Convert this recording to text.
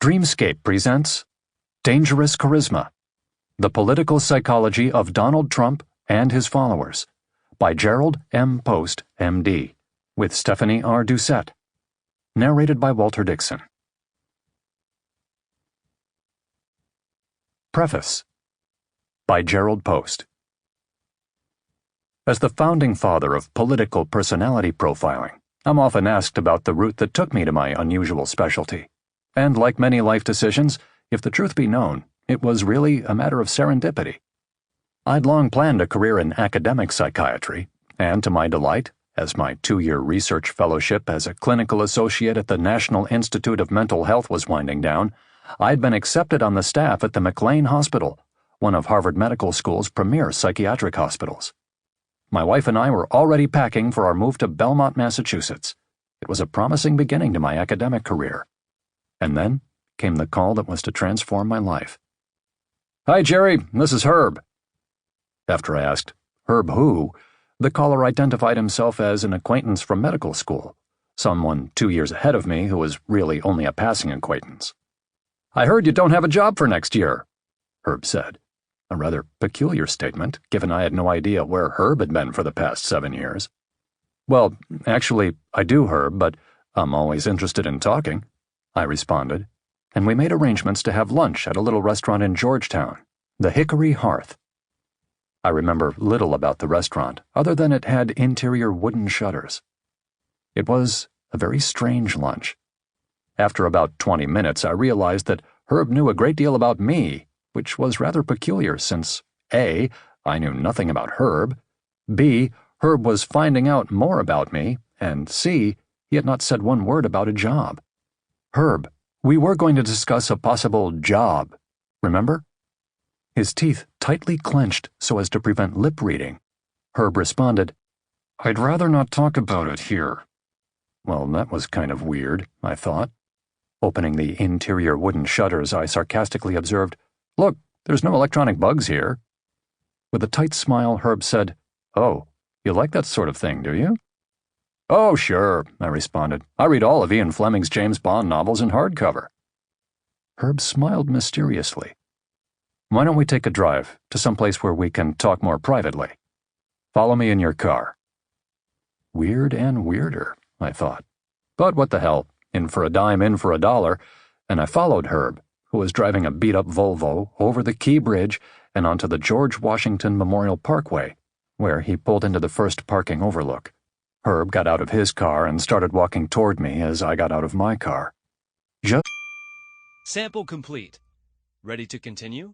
Dreamscape presents Dangerous Charisma: The Political Psychology of Donald Trump and His Followers by Jerrold M. Post, M.D., with Stephanie R. Doucette. Narrated by Walter Dixon. Preface by Jerrold Post. As the founding father of political personality profiling, I'm often asked about the route that took me to my unusual specialty. And like many life decisions, if the truth be known, it was really a matter of serendipity. I'd long planned a career in academic psychiatry, and to my delight, as my 2-year research fellowship as a clinical associate at the National Institute of Mental Health was winding down, I'd been accepted on the staff at the McLean Hospital, one of Harvard Medical School's premier psychiatric hospitals. My wife and I were already packing for our move to Belmont, Massachusetts. It was a promising beginning to my academic career. And then came the call that was to transform my life. "Hi, Jerry, this is Herb." After I asked, "Herb who?" the caller identified himself as an acquaintance from medical school, someone 2 years ahead of me who was really only a passing acquaintance. "I heard you don't have a job for next year," Herb said, a rather peculiar statement, given I had no idea where Herb had been for the past 7 years. "Well, actually, I do, Herb, but I'm always interested in talking," I responded, and we made arrangements to have lunch at a little restaurant in Georgetown, the Hickory Hearth. I remember little about the restaurant, other than it had interior wooden shutters. It was a very strange lunch. After about 20 minutes, I realized that Herb knew a great deal about me, which was rather peculiar since A, I knew nothing about Herb, B, Herb was finding out more about me, and C, he had not said one word about a job. "Herb, we were going to discuss a possible job, remember?" His teeth tightly clenched so as to prevent lip reading. Herb responded, "I'd rather not talk about it here." Well, that was kind of weird, I thought. Opening the interior wooden shutters, I sarcastically observed, "Look, there's no electronic bugs here." With a tight smile, Herb said, "Oh, you like that sort of thing, do you?" "Oh, sure," I responded. "I read all of Ian Fleming's James Bond novels in hardcover." Herb smiled mysteriously. "Why don't we take a drive to some place where we can talk more privately? Follow me in your car." Weird and weirder, I thought. But what the hell, in for a dime, in for a dollar, and I followed Herb, who was driving a beat-up Volvo, over the Key Bridge and onto the George Washington Memorial Parkway, where he pulled into the first parking overlook. Herb got out of his car and started walking toward me as I got out of my car. Sample complete. Ready to continue?